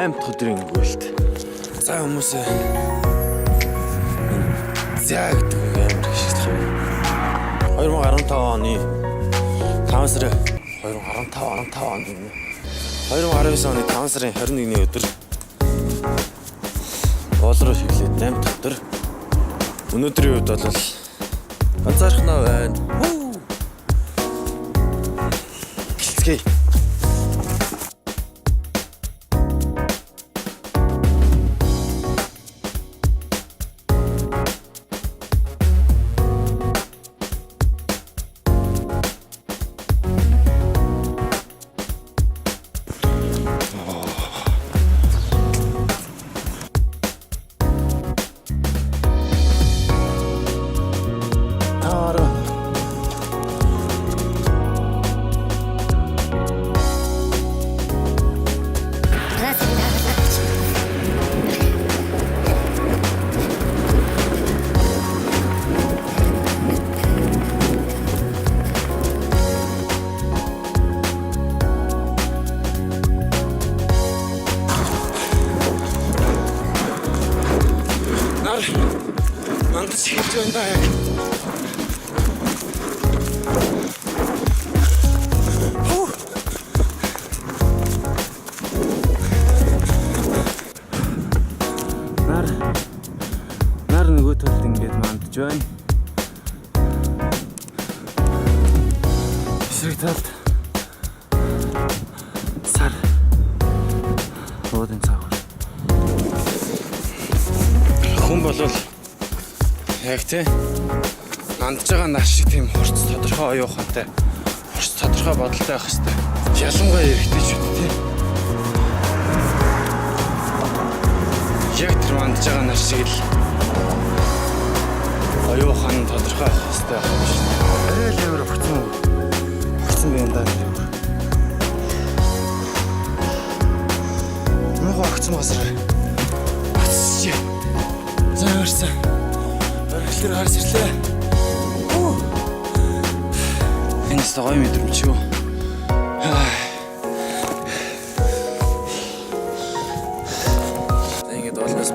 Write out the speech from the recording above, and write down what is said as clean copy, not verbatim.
8 өдрийн өгөөлт. За хүмүүсээ зяа гэдэг амар хишгдэх юм. 2015 оны 5 сарын 2015 оны 2019 оны 5 сарын 21-ний өдөр болроо шиглээд 8 өдөр. Өнөөдрийн үед бол ганцаархнаа байна. Гэлцгээе. Мандаж хийж байна даа яг. Нар нөгөө талд ингээд мандаж байна. Эсрэг талд сар уудын цагаар хүн болвол яг тий мандж байгаа нар шиг тийм хурц тодорхой оюухантай хурц тодорхой бодолтой байх хэрэгтэй. Ялангуяа эрэгтэйчүүд тий яг тэр мандж байгаа нар шиг л оюухан тодорхой байх хэрэгтэй байх юм шүү дээ. Арай л амар огцсон юм даа. Мөн огцсон басраа. Ачи. Заарсан. Орхилэр харс ирлээ. Энэ согой мэдрэмж юу? Ингэж олноос